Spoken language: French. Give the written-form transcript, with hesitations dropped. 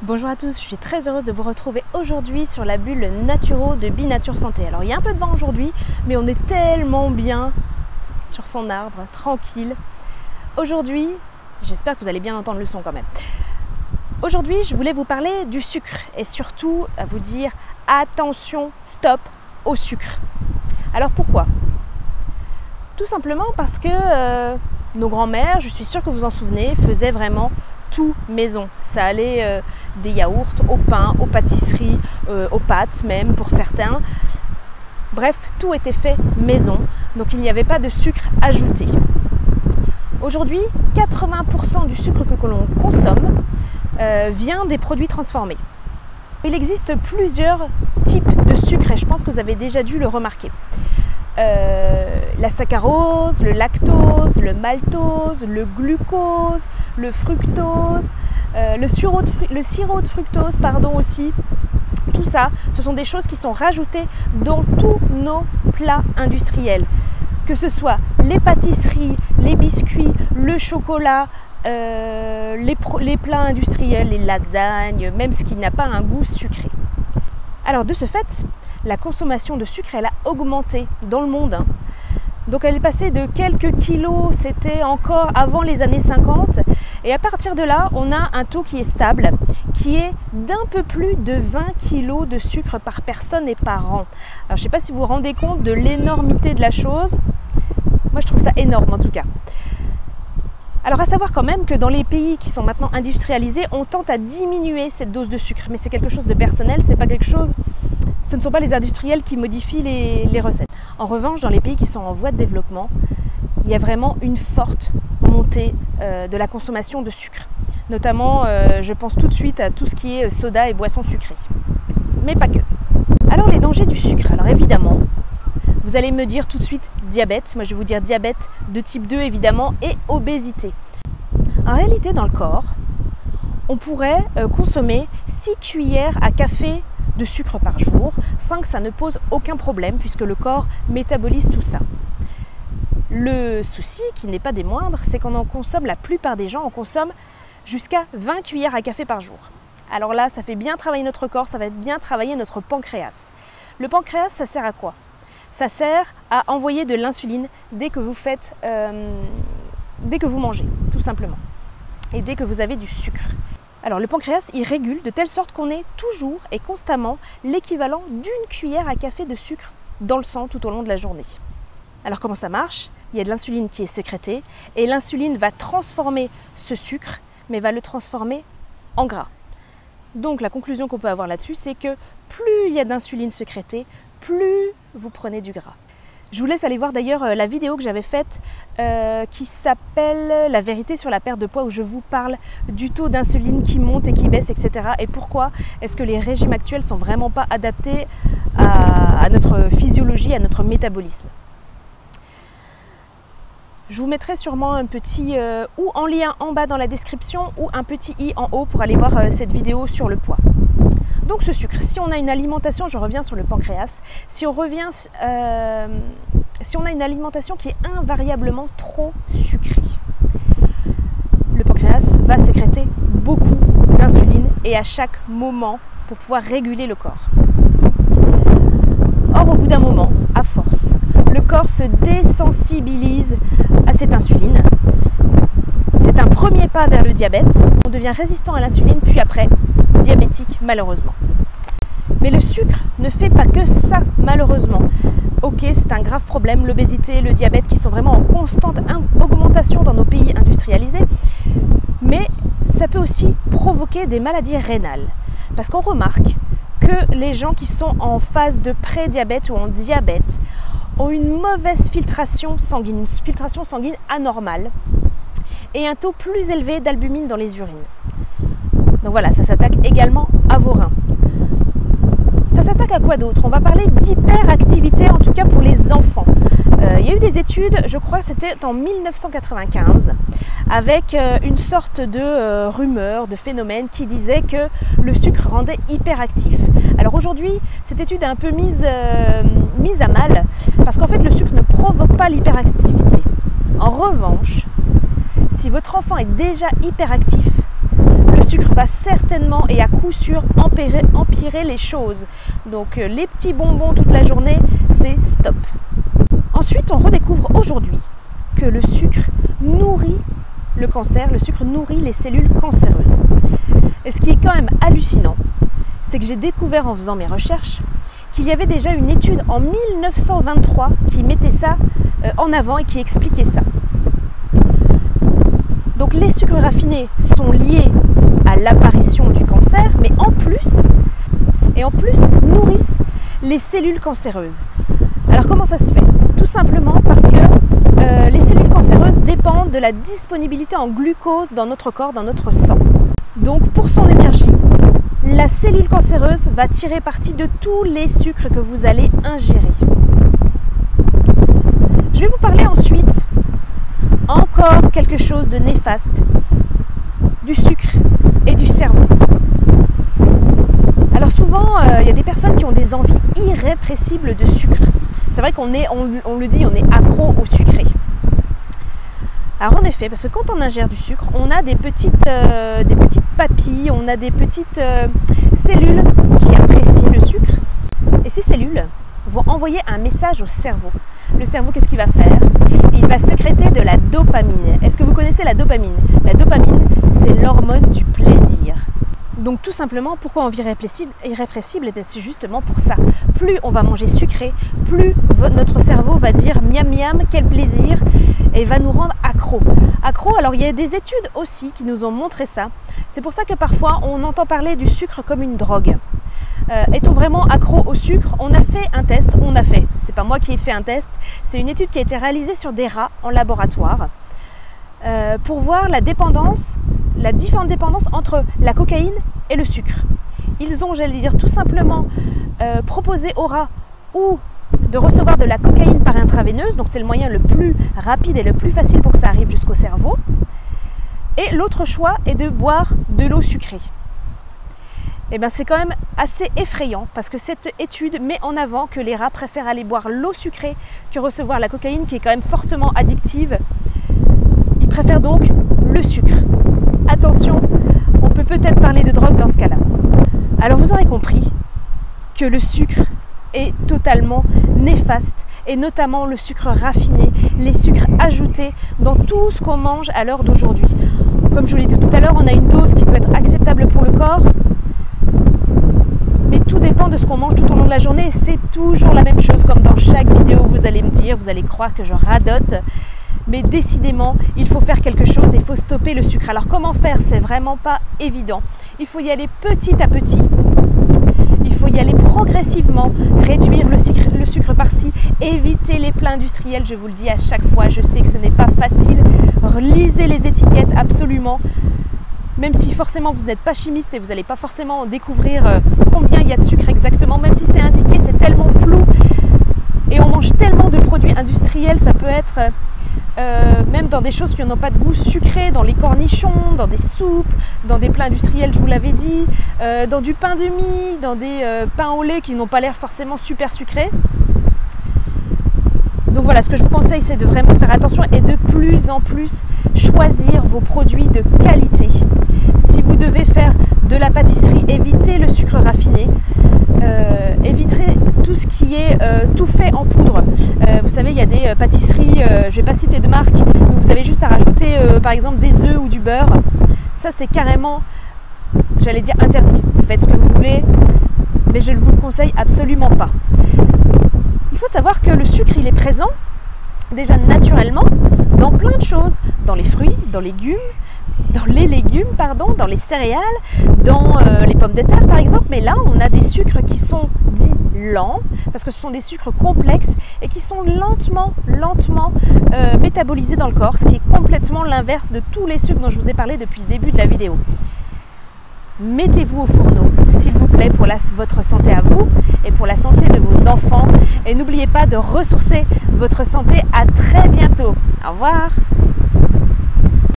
Bonjour à tous, je suis très heureuse de vous retrouver aujourd'hui sur la bulle Naturo de Binature Santé. Alors il y a un peu de vent aujourd'hui, mais on est tellement bien sur son arbre, tranquille. Aujourd'hui, j'espère que vous allez bien entendre le son quand même. Aujourd'hui, je voulais vous parler du sucre et surtout à vous dire attention, stop au sucre. Alors pourquoi? Tout simplement parce que nos grands-mères, je suis sûre que vous en souvenez, faisaient vraiment tout maison. Ça allait des yaourts au pain, aux pâtisseries, aux pâtes même pour certains. Bref, tout était fait maison, donc il n'y avait pas de sucre ajouté. Aujourd'hui, 80% du sucre que l'on consomme vient des produits transformés. Il existe plusieurs types de sucre et je pense que vous avez déjà dû le remarquer. La saccharose, le lactose, le maltose, le glucose, le fructose, le sirop de fructose aussi. Tout ça, ce sont des choses qui sont rajoutées dans tous nos plats industriels. Que ce soit les pâtisseries, les biscuits, le chocolat, les plats industriels, les lasagnes, même ce qui n'a pas un goût sucré. Alors de ce fait, la consommation de sucre, elle a augmenté dans le monde. Donc elle est passée de quelques kilos, c'était encore avant les années 50. Et à partir de là, on a un taux qui est stable, qui est d'un peu plus de 20 kg de sucre par personne et par an. Alors je ne sais pas si vous vous rendez compte de l'énormité de la chose. Moi je trouve ça énorme en tout cas. Alors à savoir quand même que dans les pays qui sont maintenant industrialisés, on tente à diminuer cette dose de sucre. Mais c'est quelque chose de personnel, c'est pas quelque chose... Ce ne sont pas les industriels qui modifient les recettes. En revanche, dans les pays qui sont en voie de développement, il y a vraiment une forte montée de la consommation de sucre. Notamment, je pense tout de suite à tout ce qui est soda et boissons sucrées. Mais pas que. Alors les dangers du sucre. Alors évidemment, vous allez me dire tout de suite diabète. Moi je vais vous dire diabète de type 2 évidemment et obésité. En réalité, dans le corps, on pourrait consommer 6 cuillères à café de sucre par jour, sans que ça ne pose aucun problème puisque le corps métabolise tout ça. Le souci, qui n'est pas des moindres, c'est qu'on en consomme, la plupart des gens en consomment jusqu'à 20 cuillères à café par jour. Alors là, ça fait bien travailler notre corps, ça va bien travailler notre pancréas. Le pancréas, ça sert à quoi? Ça sert à envoyer de l'insuline dès que vous mangez, tout simplement. Et dès que vous avez du sucre. Alors le pancréas, il régule de telle sorte qu'on ait toujours et constamment l'équivalent d'une cuillère à café de sucre dans le sang tout au long de la journée. Alors comment ça marche? Il y a de l'insuline qui est sécrétée et l'insuline va transformer ce sucre, mais va le transformer en gras. Donc la conclusion qu'on peut avoir là-dessus, c'est que plus il y a d'insuline sécrétée, plus vous prenez du gras. Je vous laisse aller voir d'ailleurs la vidéo que j'avais faite qui s'appelle « La vérité sur la perte de poids » où je vous parle du taux d'insuline qui monte et qui baisse, etc. Et pourquoi est-ce que les régimes actuels ne sont vraiment pas adaptés à notre physiologie, à notre métabolisme. Je vous mettrai sûrement un petit ou en lien en bas dans la description ou un petit i en haut pour aller voir cette vidéo sur le poids. Donc ce sucre, si on a une alimentation, je reviens sur le pancréas, si on a une alimentation qui est invariablement trop sucrée, le pancréas va sécréter beaucoup d'insuline et à chaque moment pour pouvoir réguler le corps. Or au bout d'un moment, à force, le corps se désensibilise à cette insuline. C'est un premier pas vers le diabète. On devient résistant à l'insuline, puis après, diabétique malheureusement. Mais le sucre ne fait pas que ça, malheureusement. Ok, c'est un grave problème, l'obésité, le diabète qui sont vraiment en constante augmentation dans nos pays industrialisés. Mais ça peut aussi provoquer des maladies rénales. Parce qu'on remarque que les gens qui sont en phase de pré-diabète ou en diabète ont une mauvaise filtration sanguine anormale et un taux plus élevé d'albumine dans les urines. Donc voilà, ça s'attaque également à vos reins. Ça s'attaque à quoi d'autre? On va parler d'hyperactivité, en tout cas pour les enfants. Il y a eu des études, je crois que c'était en 1995, avec une sorte de rumeur, de phénomène qui disait que le sucre rendait hyperactif. Alors aujourd'hui, cette étude est un peu mise à mal, parce qu'en fait le sucre ne provoque pas l'hyperactivité. En revanche, si votre enfant est déjà hyperactif, le sucre va certainement et à coup sûr empirer les choses. Donc les petits bonbons toute la journée, c'est stop. Ensuite, on redécouvre aujourd'hui que le sucre nourrit le cancer, le sucre nourrit les cellules cancéreuses. Et ce qui est quand même hallucinant, c'est que j'ai découvert en faisant mes recherches qu'il y avait déjà une étude en 1923 qui mettait ça en avant et qui expliquait ça. Donc les sucres raffinés sont liés à l'apparition du cancer, mais en plus nourrissent les cellules cancéreuses. Alors comment ça se fait? Tout simplement parce que les cellules cancéreuses dépendent de la disponibilité en glucose dans notre corps, dans notre sang. Donc pour son énergie, la cellule cancéreuse va tirer parti de tous les sucres que vous allez ingérer. Je vais vous parler ensuite encore quelque chose de néfaste, du sucre et du cerveau. Alors souvent, il y a des personnes qui ont des envies irrépressibles de sucre. C'est vrai qu'on le dit, on est accro au sucré. Alors en effet, parce que quand on ingère du sucre, on a des petites papilles, on a des petites cellules qui apprécient le sucre. Et ces cellules vont envoyer un message au cerveau. Le cerveau, qu'est-ce qu'il va faire? Il va sécréter de la dopamine. Est-ce que vous connaissez la dopamine? La dopamine, c'est l'hormone du plaisir. Donc tout simplement, pourquoi on vit irrépressible? Et bien c'est justement pour ça. Plus on va manger sucré, plus notre cerveau va dire miam miam, quel plaisir, et va nous rendre accro. Accro, alors il y a des études aussi qui nous ont montré ça. C'est pour ça que parfois on entend parler du sucre comme une drogue. Est-on vraiment accro au sucre? On a fait un test, c'est pas moi qui ai fait un test, c'est une étude qui a été réalisée sur des rats en laboratoire pour voir la différente dépendance entre la cocaïne et le sucre. Ils ont, j'allais dire, tout simplement proposé aux rats ou de recevoir de la cocaïne par intraveineuse, donc c'est le moyen le plus rapide et le plus facile pour que ça arrive jusqu'au cerveau. Et l'autre choix est de boire de l'eau sucrée. Et bien c'est quand même assez effrayant parce que cette étude met en avant que les rats préfèrent aller boire l'eau sucrée que recevoir la cocaïne qui est quand même fortement addictive. Ils préfèrent donc le sucre. Attention, on peut peut-être parler de drogue dans ce cas-là. Alors vous aurez compris que le sucre est totalement néfaste et notamment le sucre raffiné, les sucres ajoutés dans tout ce qu'on mange à l'heure d'aujourd'hui. Comme je vous l'ai dit tout à l'heure, on a une dose qui peut être acceptable pour le corps. Mais tout dépend de ce qu'on mange tout au long de la journée. C'est toujours la même chose, comme dans chaque vidéo, vous allez me dire, vous allez croire que je radote. Mais décidément, il faut faire quelque chose et il faut stopper le sucre. Alors comment faire? C'est vraiment pas évident. Il faut y aller petit à petit. Il faut y aller progressivement, réduire le sucre par-ci, éviter les plats industriels, je vous le dis à chaque fois. Je sais que ce n'est pas facile. Lisez les étiquettes absolument. Même si forcément vous n'êtes pas chimiste et vous n'allez pas forcément découvrir combien il y a de sucre exactement, même si c'est indiqué, c'est tellement flou et on mange tellement de produits industriels, ça peut être même dans des choses qui n'ont pas de goût sucré, dans les cornichons, dans des soupes, dans des plats industriels, je vous l'avais dit, dans du pain de mie, dans des pains au lait qui n'ont pas l'air forcément super sucrés. Donc voilà, ce que je vous conseille, c'est de vraiment faire attention et de plus en plus choisir vos produits de qualité. Si vous devez faire de la pâtisserie, évitez le sucre raffiné, évitez tout ce qui est tout fait en poudre. Vous savez, il y a des pâtisseries, je ne vais pas citer de marque, où vous avez juste à rajouter par exemple des œufs ou du beurre. Ça, c'est carrément, j'allais dire interdit. Vous faites ce que vous voulez, mais je ne vous le conseille absolument pas. Il faut savoir que le sucre, il est présent déjà naturellement dans plein de choses, dans les fruits, dans les légumes, dans les céréales, dans les pommes de terre par exemple. Mais là, on a des sucres qui sont dits lents, parce que ce sont des sucres complexes et qui sont lentement métabolisés dans le corps, ce qui est complètement l'inverse de tous les sucres dont je vous ai parlé depuis le début de la vidéo. Mettez-vous au fourneau, s'il vous plaît, pour votre santé à vous et pour la santé de vos enfants. Et n'oubliez pas de ressourcer votre santé. À très bientôt. Au revoir.